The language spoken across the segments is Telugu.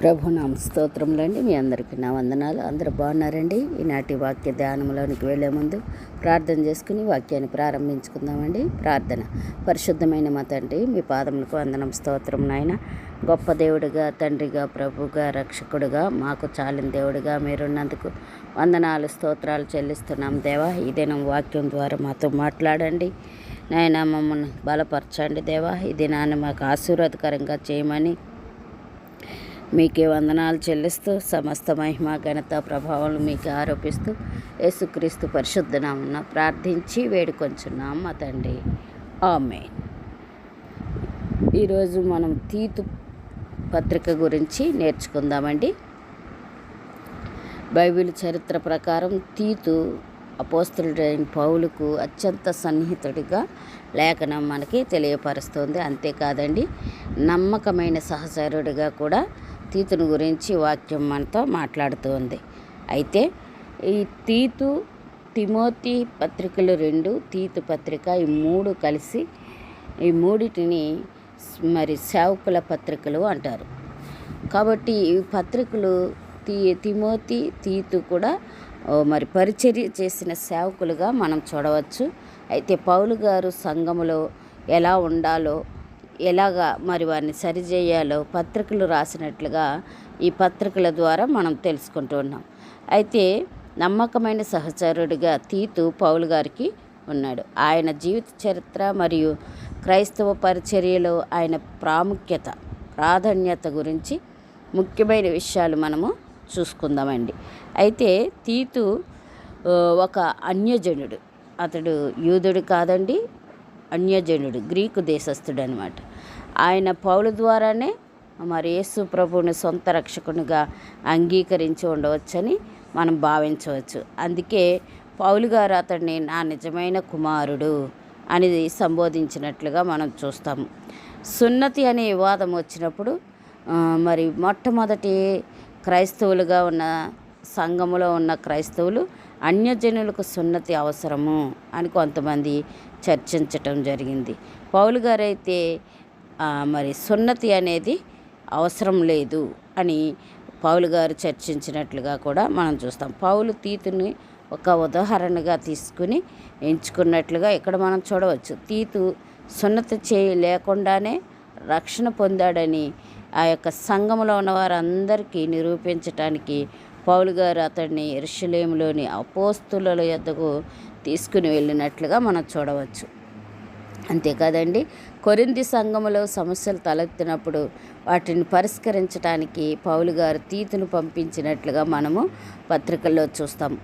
ప్రభునామ స్తోత్రములండి. మీ అందరికీ నా వందనాలు. అందరూ బాగున్నారండి. ఈనాటి వాక్య ధ్యానంలోనికి వెళ్ళే ముందు ప్రార్థన చేసుకుని వాక్యాన్ని ప్రారంభించుకుందామండి. ప్రార్థన. పరిశుద్ధమైన మా తండ్రి, మీ పాదములకు వందనం స్తోత్రం నాయన. గొప్ప దేవుడిగా, తండ్రిగా, ప్రభుగా, రక్షకుడుగా, మాకు చాలిన దేవుడిగా మీరున్నందుకు వందనాలు స్తోత్రాలు చెల్లిస్తున్నాం దేవా. ఈ దినం వాక్యం ద్వారా మాతో మాట్లాడండి నాయన. మమ్మల్ని బలపరచండి దేవా. ఈ దినాన్ని మాకు ఆశీర్వాదకరంగా చేయమని మీకే వందనాలు చెల్లిస్తూ సమస్త మహిమ ఘనత ప్రభావాలు మీకు ఆరోపిస్తూ యేసుక్రీస్తు పరిశుద్ధ నామమున ప్రార్థించి వేడుకొంచున్నాం మా తండ్రి. ఆమేన్. ఈరోజు మనం తీతు పత్రిక గురించి నేర్చుకుందామండి. బైబిల్ చరిత్ర ప్రకారం తీతు అపోస్తలుడైన పౌలుకు అత్యంత సన్నిహితుడిగా లేఖనం మనకి తెలియపరుస్తుంది. అంతేకాదండి, నమ్మకమైన సహచరుడిగా కూడా తీతుని గురించి వాక్యం మనతో మాట్లాడుతూ ఉంది. అయితే ఈ తీతు, తిమోతి పత్రికలు 2, తీతు పత్రిక, ఈ 3 కలిసి ఈ మూడిటిని మరి సేవకుల పత్రికలు అంటారు. కాబట్టి ఈ పత్రికలు తిమోతి, తీతు కూడా మరి పరిచర్య చేసిన సేవకులుగా మనం చూడవచ్చు. అయితే పౌలు గారు సంఘములో ఎలా ఉండాలో, ఎలాగా మరి వారిని సరిచేయాలో పత్రికలు రాసినట్లుగా ఈ పత్రికల ద్వారా మనం తెలుసుకుంటూ ఉన్నాం. అయితే నమ్మకమైన సహచరుడిగా తీతు పౌలు గారికి ఉన్నాడు. ఆయన జీవిత చరిత్ర మరియు క్రైస్తవ పరిచర్యలో ఆయన ప్రాధాన్యత గురించి ముఖ్యమైన విషయాలు మనము చూసుకుందామండి. అయితే తీతు ఒక అన్యజనుడు. అతడు యూదుడు కాదండి, అన్యజనుడు, గ్రీకు దేశస్థుడు అనమాట. ఆయన పౌలు ద్వారానే మరి యేసు ప్రభువుని సొంత రక్షకునిగా అంగీకరించి ఉండవచ్చని మనం భావించవచ్చు. అందుకే పౌలు గారు అతడిని నా నిజమైన కుమారుడు అని సంబోధించినట్లుగా మనం చూస్తాము. సున్నతి అనే వివాదం వచ్చినప్పుడు మరి మొట్టమొదటి క్రైస్తవులుగా ఉన్న సంఘములో ఉన్న క్రైస్తవులు అన్యజనులకు సున్నతి అవసరము అని కొంతమంది చర్చించటం జరిగింది. పౌలు గారైతే మరి సున్నతి అనేది అవసరం లేదు అని పౌలు గారు చర్చించినట్లుగా కూడా మనం చూస్తాం. పౌలు తీతుని ఒక ఉదాహరణగా తీసుకుని ఎంచుకున్నట్లుగా ఇక్కడ మనం చూడవచ్చు. తీతు సున్నతి లేకుండానే రక్షణ పొందాడని ఆ యొక్క సంఘంలో ఉన్న వారందరికీ నిరూపించటానికి పౌలు గారు అతడిని యెరూషలేములోని అపోస్తుల యొద్దకు తీసుకుని వెళ్ళినట్లుగా మనం చూడవచ్చు. అంతేకాదండి, కొరింథీ సంఘములో సమస్యలు తలెత్తినప్పుడు వాటిని పరిష్కరించడానికి పౌలు గారు తీతును పంపించినట్లుగా మనము పత్రికల్లో చూస్తాము.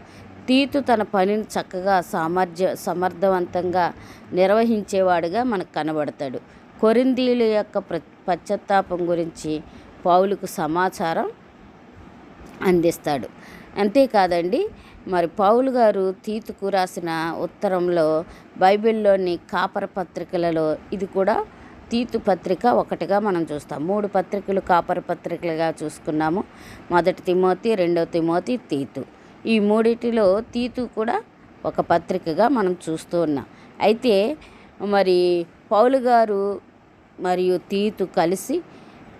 తీతు తన పనిని చక్కగా సమర్థవంతంగా నిర్వహించేవాడుగా మనకు కనబడతాడు. కొరింథీయుల యొక్క పశ్చాత్తాపం గురించి పౌలుకు సమాచారం అందిస్తాడు. అంతేకాదండి, మరి పౌలు గారు తీతుకు రాసిన ఉత్తరంలో బైబిల్లోని కాపర పత్రికలలో ఇది కూడా తీతు పత్రిక ఒకటిగా మనం చూస్తాం. 3 పత్రికలు కాపర పత్రికలుగా చూసుకున్నాము. 1 తిమోతి, 2 తిమోతి, తీతు. ఈ మూడిటిలో తీతు కూడా ఒక పత్రికగా మనం చూస్తూ ఉన్నాం. అయితే మరి పౌలు గారు మరియు తీతు కలిసి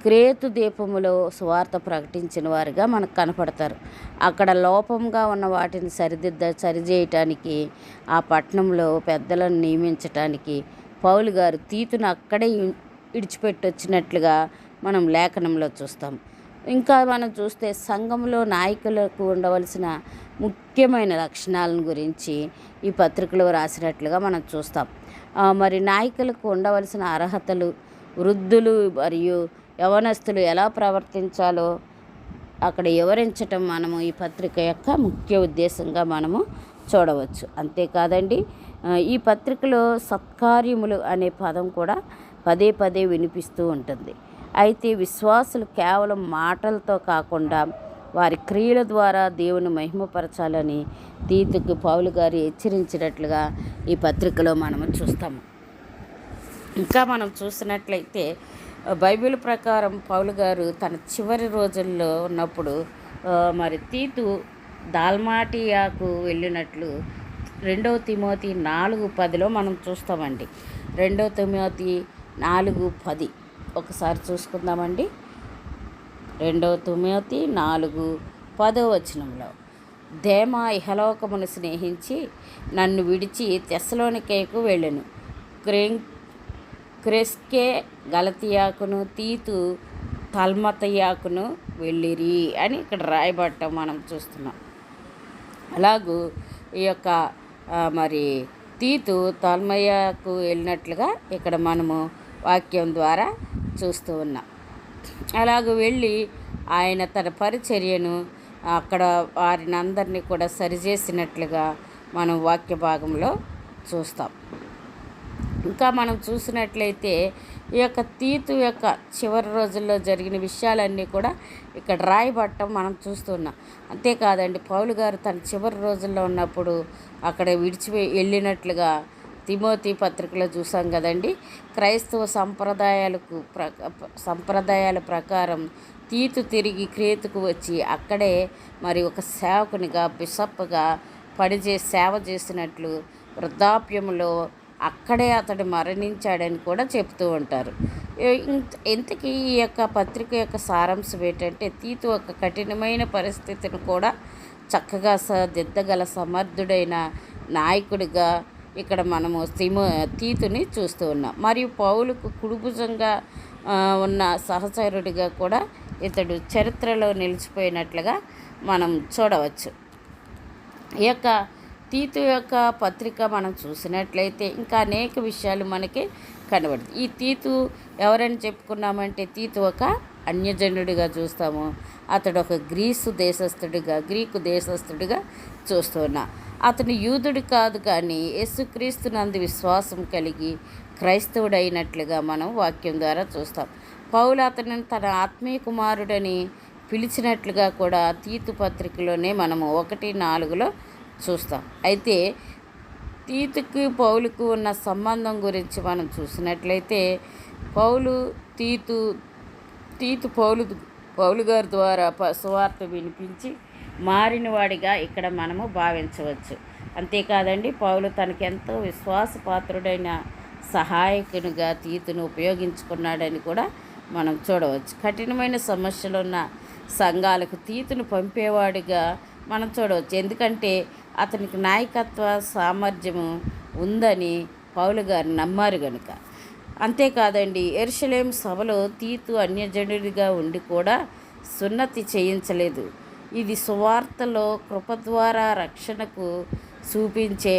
క్రేతు ద్వీపములో సువార్త ప్రకటించిన వారిగా మనకు కనపడతారు. అక్కడ లోపంగా ఉన్న వాటిని సరిచేయటానికి ఆ పట్టణంలో పెద్దలను నియమించటానికి పౌలు గారు తీతును అక్కడే విడిచిపెట్టి వచ్చినట్లుగా మనం లేఖనంలో చూస్తాం. ఇంకా మనం చూస్తే సంఘంలో నాయకులకు ఉండవలసిన ముఖ్యమైన లక్షణాలను గురించి ఈ పత్రికలో రాసినట్లుగా మనం చూస్తాం. మరి నాయకులకు ఉండవలసిన అర్హతలు, వృద్ధులు మరియు యవనస్తులు ఎలా ప్రవర్తించాలో అక్కడ వివరించటం మనము ఈ పత్రిక యొక్క ముఖ్య ఉద్దేశంగా మనము చూడవచ్చు. అంతేకాదండి, ఈ పత్రికలో సత్కార్యములు అనే పదం కూడా పదే పదే వినిపిస్తూ ఉంటుంది. అయితే విశ్వాసులు కేవలం మాటలతో కాకుండా వారి క్రియల ద్వారా దేవుని మహిమపరచాలని తీతుకు పౌలు గారు హెచ్చరించినట్లుగా ఈ పత్రికలో మనము చూస్తాము. ఇంకా మనం చూసినట్లయితే బైబిల్ ప్రకారం పౌలు గారు తన చివరి రోజుల్లో ఉన్నప్పుడు మరి తీతు దాల్మాటియాకు వెళ్ళినట్లు 2 తిమోతి 4:10 మనం చూస్తామండి. 2 తిమోతి 4:10 ఒకసారి చూసుకుందామండి. 2 తిమోతి 4:10 దేమా ఇహలోకమును స్నేహించి నన్ను విడిచి తెస్సలోనికేకు వెళ్ళెను. క్రెస్కే గలతియాకును తీతు తల్మతయాకును వెళ్ళిరి అని ఇక్కడ రాయబడటం మనం చూస్తున్నాం. అలాగూ ఈ యొక్క మరి తీతు తల్మయ్యకు వెళ్ళినట్లుగా ఇక్కడ మనము వాక్యం ద్వారా చూస్తూ ఉన్నాం. అలాగూ వెళ్ళి ఆయన తన పరిచర్యను అక్కడ వారిని అందరినీ కూడా సరిచేసినట్లుగా మనం వాక్య భాగంలో చూస్తాం. ఇంకా మనం చూసినట్లయితే ఈ యొక్క తీతు యొక్క చివరి రోజుల్లో జరిగిన విషయాలన్నీ కూడా ఇక్కడ రాయబడటం మనం చూస్తున్నాం. అంతేకాదండి, పౌలు గారు తన చివరి రోజుల్లో ఉన్నప్పుడు అక్కడ వెళ్ళినట్లుగా తిమోతి పత్రికలో చూసాం కదండి. క్రైస్తవ సంప్రదాయాల ప్రకారం తీతు తిరిగి క్రేతుకు వచ్చి అక్కడే మరి ఒక సేవకునిగా బిషప్గా సేవ చేసినట్లు వృద్ధాప్యంలో అక్కడే అతడు మరణించాడని కూడా చెప్తూ ఉంటారు. ఇంతకీ ఈ యొక్క పత్రిక యొక్క సారాంశం ఏంటంటే, తీతు ఒక కఠినమైన పరిస్థితిని కూడా చక్కగా దిద్దగల సమర్థుడైన నాయకుడిగా ఇక్కడ మనము తీతుని చూస్తూ ఉన్నాం. మరియు పౌలుకు కుడిభుజంగా ఉన్న సహచరుడిగా కూడా ఇతడు చరిత్రలో నిలిచిపోయినట్లుగా మనం చూడవచ్చు. ఈ యొక్క తీతు యొక్క పత్రిక మనం చూసినట్లయితే ఇంకా అనేక విషయాలు మనకి కనబడుతుంది. ఈ తీతు ఎవరని చెప్పుకున్నామంటే, తీతు ఒక అన్యజనుడిగా చూస్తాము. అతడు ఒక గ్రీకు దేశస్థుడిగా చూస్తున్నా. అతను యూదుడు కాదు, కానీ యేసుక్రీస్తునందు విశ్వాసం కలిగి క్రైస్తవుడైనట్లుగా మనం వాక్యం ద్వారా చూస్తాం. పౌలు అతనిని తన ఆత్మీయ కుమారుడని పిలిచినట్లుగా కూడా తీతు పత్రికలోనే మనము 1:4 చూస్తాం. అయితే తీతుకు పౌలుకు ఉన్న సంబంధం గురించి మనం చూసినట్లయితే, తీతు పౌలు గారి ద్వారా సువార్త వినిపించి మారినవాడిగా ఇక్కడ మనము భావించవచ్చు. అంతేకాదండి, పౌలు తనకెంతో విశ్వాసపాత్రుడైన సహాయకునిగా తీతును ఉపయోగించుకున్నాడని కూడా మనం చూడవచ్చు. కఠినమైన సమస్యలున్న సంఘాలకు తీతును పంపేవాడిగా మనం చూడవచ్చు. ఎందుకంటే అతనికి నాయకత్వ సామర్థ్యము ఉందని పౌలు గారు నమ్మారు కనుక. అంతేకాదండి, యెరూషలేము సభలో తీతు అన్యజనుడిగా ఉండి కూడా సున్నతి చేయించలేదు. ఇది సువార్తలో కృప ద్వారా రక్షణకు చూపించే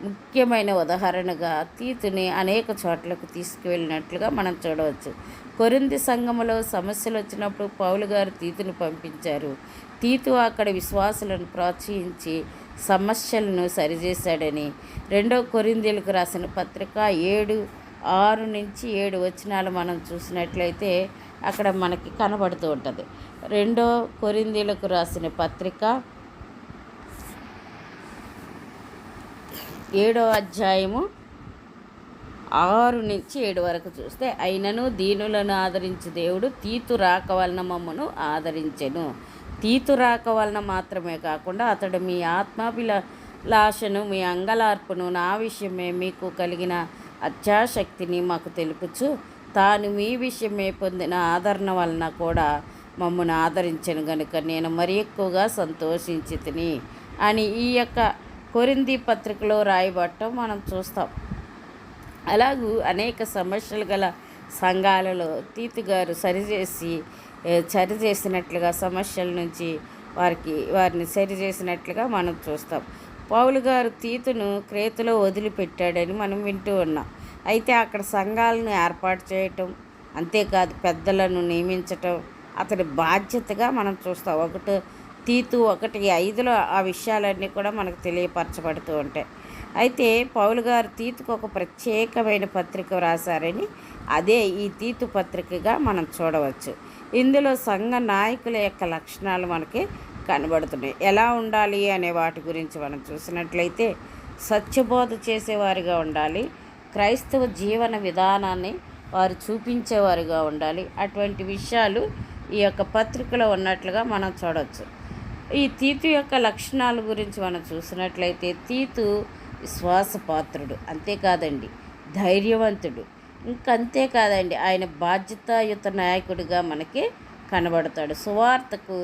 ముఖ్యమైన ఉదాహరణగా తీతుని అనేక చోట్లకు తీసుకువెళ్ళినట్లుగా మనం చూడవచ్చు. కొరింథీ సంఘములో సమస్యలు వచ్చినప్పుడు పౌలు గారు తీతును పంపించారు. తీతు అక్కడ విశ్వాసులను ప్రోత్సహించి సమస్యలను సరిచేశాడని 2 కొరింథీయులకు రాసిన పత్రిక 6-7 మనం చూసినట్లయితే అక్కడ మనకి కనబడుతూ ఉంటుంది. 2 కొరింథీయులకు రాసిన పత్రిక 7వ అధ్యాయము 6-7 వరకు చూస్తే, అయినను దీనులను ఆదరించి దేవుడు తీతు రాక వలన మమ్మను ఆదరించెను. తీతు రాక వలన మాత్రమే కాకుండా అతడు మీ ఆత్మాభిలాషను, మీ అంగలార్పును, నా విషయమే మీకు కలిగిన అత్యాశక్తిని మాకు తెలుపుచు తాను మీ విషయమే పొందిన ఆదరణ వలన కూడా మమ్మల్ని ఆదరించను గనుక నేను మరి ఎక్కువగా సంతోషించి తిని అని ఈ యొక్క కొరింథీ పత్రికలో రాయబడటం మనం చూస్తాం. అలాగూ అనేక సమస్యలు గల సంఘాలలో తీతు గారు సరిచేసినట్లుగా సమస్యల నుంచి వారిని సరిచేసినట్లుగా మనం చూస్తాం. పౌలు గారు తీతును క్రేతులో వదిలిపెట్టాడని మనం వింటూ ఉన్నాం. అయితే అక్కడ సంఘాలను ఏర్పాటు చేయటం, అంతేకాదు పెద్దలను నియమించటం అతడి బాధ్యతగా మనం చూస్తాం. తీతు 1:5 ఆ విషయాలన్నీ కూడా మనకు తెలియపరచబడుతూ ఉంటాయి. అయితే పౌలు గారు తీతుకు ఒక ప్రత్యేకమైన పత్రిక రాశారని అదే ఈ తీతు పత్రికగా మనం చూడవచ్చు. ఇందులో సంఘ నాయకుల యొక్క లక్షణాలు మనకి కనబడుతున్నాయి. ఎలా ఉండాలి అనే వాటి గురించి మనం చూసినట్లయితే, సత్యబోధ చేసేవారిగా ఉండాలి, క్రైస్తవ జీవన విధానాన్ని వారు చూపించేవారుగా ఉండాలి. అటువంటి విషయాలు ఈ యొక్క పత్రికలో ఉన్నట్లుగా మనం చూడవచ్చు. ఈ తీతు యొక్క లక్షణాల గురించి మనం చూసినట్లయితే, తీతు విశ్వాసపాత్రుడు, అంతేకాదండి ధైర్యవంతుడు, ఇంకంతేకాదండి ఆయన బాధ్యతాయుత నాయకుడిగా మనకి కనబడతాడు. సువార్తకు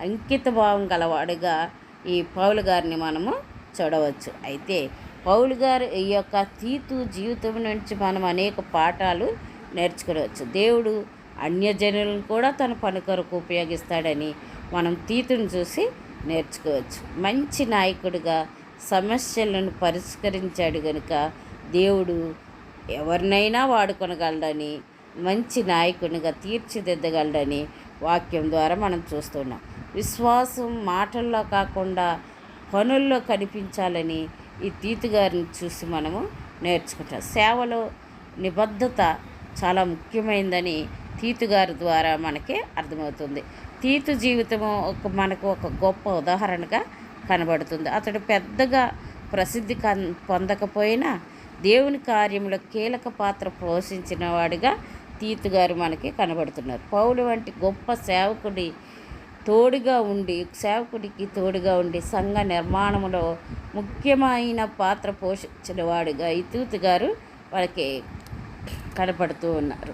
అంకిత భావం గలవాడుగా ఈ పౌలు గారిని మనము చూడవచ్చు. అయితే పౌలు గారు ఈ యొక్క తీతు జీవితం నుంచి మనం అనేక పాఠాలు నేర్చుకోవచ్చు. దేవుడు అన్యజనులను కూడా తన పని కొరకు ఉపయోగిస్తాడని మనం తీతుని చూసి నేర్చుకోవచ్చు. మంచి నాయకుడిగా సమస్యలను పరిష్కరించాడు కనుక దేవుడు ఎవరినైనా వాడుకొనగలడని, మంచి నాయకునిగా తీర్చిదిద్దగలడని వాక్యం ద్వారా మనం చూస్తున్నాం. విశ్వాసం మాటల్లో కాకుండా పనుల్లో కనిపించాలని ఈ తీతు గారిని చూసి మనము నేర్చుకుంటాం. సేవలో నిబద్ధత చాలా ముఖ్యమైనదని తీతు గారి ద్వారా మనకి అర్థమవుతుంది. తీతు జీవితము మనకు ఒక గొప్ప ఉదాహరణగా కనబడుతుంది. అతడు పెద్దగా ప్రసిద్ధి పొందకపోయినా దేవుని కార్యంలో కీలక పాత్ర పోషించిన వాడిగా తీతు గారు మనకి కనబడుతున్నారు. పౌలు వంటి గొప్ప సేవకుడికి తోడుగా ఉండి సంఘ నిర్మాణంలో ముఖ్యమైన పాత్ర పోషించిన వాడిగా ఈ తీతు గారు వాళ్ళకి కనపడుతూ ఉన్నారు.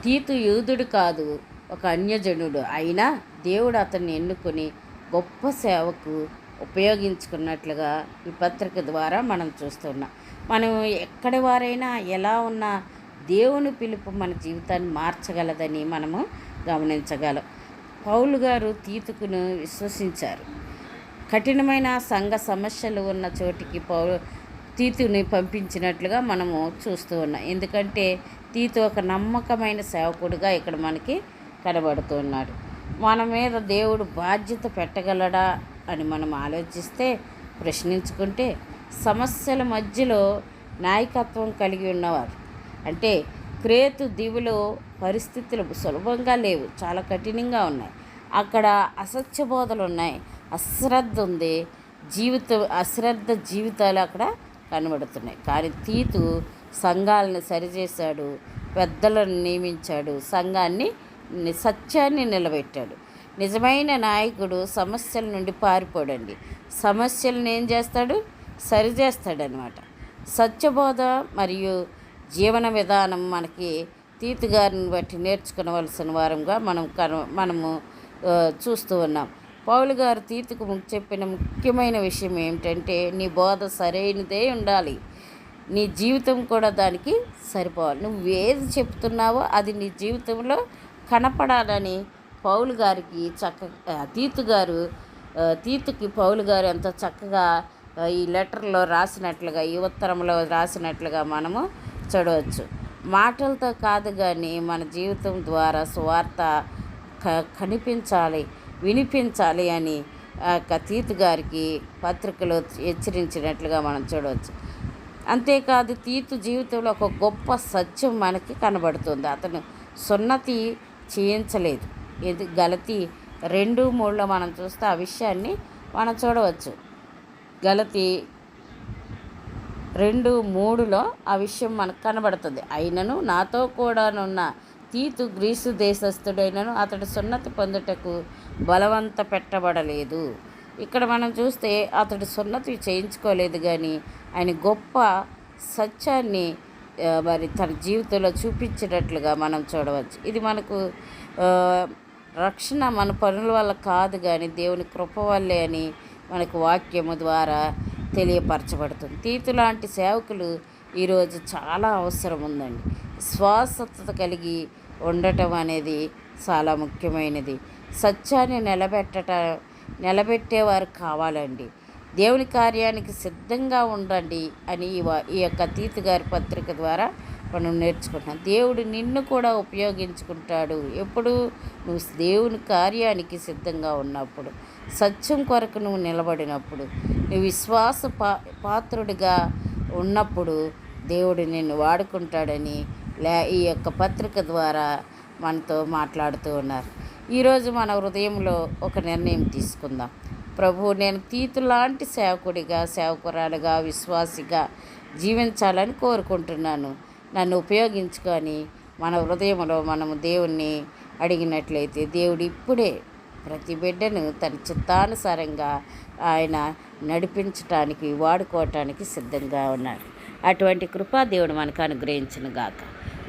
తీతు యూదుడు కాదు, ఒక అన్యజనుడు. అయినా దేవుడు అతన్ని ఎన్నుకొని గొప్ప సేవకు ఉపయోగించుకున్నట్లుగా ఈ పత్రిక ద్వారా మనం చూస్తున్నాం. మనం ఎక్కడి వారైనా ఎలా ఉన్నా దేవుని పిలుపు మన జీవితాన్ని మార్చగలదని మనము గమనించగలం. పౌలు గారు తీతుకును విశ్వసించారు. కఠినమైన సంఘ సమస్యలు ఉన్న చోటికి తీతుని పంపించినట్లుగా మనము చూస్తూ ఉన్నాం. ఎందుకంటే తీతు ఒక నమ్మకమైన సేవకుడిగా ఇక్కడ మనకి కనబడుతున్నాడు. మన మీద దేవుడు బాధ్యత పెట్టగలడా అని మనం ఆలోచిస్తే, ప్రశ్నించుకుంటే, సమస్యల మధ్యలో నాయకత్వం కలిగి ఉన్నవారు, అంటే క్రేతు దీవులో పరిస్థితులు సులభంగా లేవు, చాలా కఠినంగా ఉన్నాయి. అక్కడ అసత్య బోధలు ఉన్నాయి, అశ్రద్ధ ఉంది, అశ్రద్ధ జీవితాలు అక్కడ కనబడుతున్నాయి. కానీ తీతు సంఘాలను సరిచేశాడు, పెద్దలను నియమించాడు, సత్యాన్ని నిలబెట్టాడు. నిజమైన నాయకుడు సమస్యల నుండి పారిపోడండి, సమస్యలను ఏం చేస్తాడు, సరిచేస్తాడనమాట. సత్యబోధ మరియు జీవన విధానం మనకి తీతు గారిని బట్టి నేర్చుకోవలసిన వారంగా మనము చూస్తూ ఉన్నాం. పౌలు గారు తీతుకు చెప్పిన ముఖ్యమైన విషయం ఏమిటంటే, నీ బోధ సరైనదే ఉండాలి, నీ జీవితం కూడా దానికి సరిపోవాలి. నువ్వు ఏది చెప్తున్నావో అది నీ జీవితంలో కనపడాలని పౌలు గారికి తీతుకి పౌలు గారు ఎంతో చక్కగా ఈ లెటర్లో రాసినట్లుగా, ఈ ఉత్తరంలో రాసినట్లుగా మనము చూడవచ్చు. మాటలతో కాదు కానీ మన జీవితం ద్వారా సువార్త కనిపించాలి, వినిపించాలి అని తీతు గారికి పత్రికలో హెచ్చరించినట్లుగా మనం చూడవచ్చు. అంతేకాదు తీతు జీవితంలో ఒక గొప్ప సత్యం మనకి కనబడుతుంది. అతను సున్నతి చేయించలేదు. ఇది గలతీ 2:3 మనం చూస్తే ఆ విషయాన్ని మనం చూడవచ్చు. గలతీ 2:3 ఆ విషయం మనకు కనబడుతుంది. అయినను నాతో కూడానున్న తీతు గ్రీసు దేశస్థుడైనను అతడు సున్నతి పొందుటకు బలవంత పెట్టబడలేదు. ఇక్కడ మనం చూస్తే అతడు సున్నతి చేయించుకోలేదు, కానీ ఆయన గొప్ప సత్యాన్ని మరి తన జీవితంలో చూపించినట్లుగా మనం చూడవచ్చు. ఇది మనకు రక్షణ మన పనుల వల్ల కాదు కానీ దేవుని కృప వల్లే అని మనకు వాక్యము ద్వారా తెలియపరచబడుతుంది. తీతు లాంటి సేవకులు ఈరోజు చాలా అవసరం ఉందండి. విశ్వాసత కలిగి ఉండటం అనేది చాలా ముఖ్యమైనది. సత్యాన్ని నిలబెట్టేవారు కావాలండి. దేవుని కార్యానికి సిద్ధంగా ఉండండి అని ఈ యొక్క తీతు గారి పత్రిక ద్వారా మనం నేర్చుకుంటాం. దేవుడు నిన్ను కూడా ఉపయోగించుకుంటాడు ఎప్పుడు నువ్వు దేవుని కార్యానికి సిద్ధంగా ఉన్నప్పుడు, సత్యం కొరకు నువ్వు నిలబడినప్పుడు, నువ్వు విశ్వాస పాత్రుడిగా ఉన్నప్పుడు దేవుడు నిన్ను వాడుకుంటాడని ఈ యొక్క పత్రిక ద్వారా మనతో మాట్లాడుతూ ఉన్నారు. ఈరోజు మన హృదయంలో ఒక నిర్ణయం తీసుకుందాం. ప్రభు, నేను తీతు లాంటి సేవకురాలుగా విశ్వాసిగా జీవించాలని కోరుకుంటున్నాను. నన్ను ఉపయోగించుకొని మన హృదయంలో మనము దేవుణ్ణి అడిగినట్లయితే దేవుడు ఇప్పుడే ప్రతి బిడ్డను తన చిత్తానుసారంగా ఆయన నడిపించటానికి, వాడుకోవటానికి సిద్ధంగా ఉన్నాడు. అటువంటి కృపా దేవుడు మనకు అనుగ్రహించును గాక.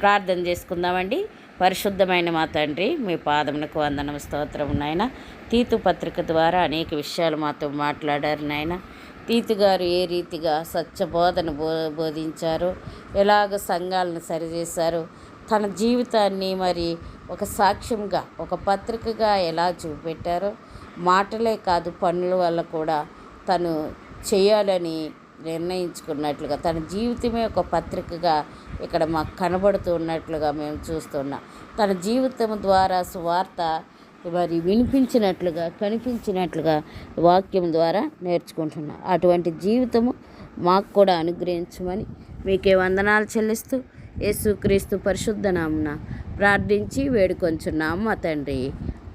ప్రార్థన చేసుకుందామండి. పరిశుద్ధమైన మా తండ్రి, మీ పాదమునకు వందనం, స్తోత్రం నాయన. తీతు పత్రిక ద్వారా అనేక విషయాలు మాతో మాట్లాడారు నాయన. తీతు గారు ఏ రీతిగా సత్యబోధన బోధించారో, ఎలాగ సంఘాలను సరిచేశారో, తన జీవితాన్ని మరి ఒక సాక్ష్యంగా, ఒక పత్రికగా ఎలా చూపెట్టారో, మాటలే కాదు పనుల వల్ల కూడా తను చేయాలని నిర్ణయించుకున్నట్లుగా, తన జీవితమే ఒక పత్రికగా ఇక్కడ మాకు కనబడుతూ ఉన్నట్లుగా మేము చూస్తున్నాం. తన జీవితం ద్వారా సువార్త మరి వినిపించినట్లుగా, కనిపించినట్లుగా వాక్యం ద్వారా నేర్చుకుంటున్నాం. అటువంటి జీవితము మాకు కూడా అనుగ్రహించమని మీకే వందనాలు చెల్లిస్తూ యేసుక్రీస్తు పరిశుద్ధ నామమున ప్రార్థించి వేడుకొంచున్నాము మా తండ్రి.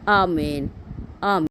ఆమేన్. ఆమేన్.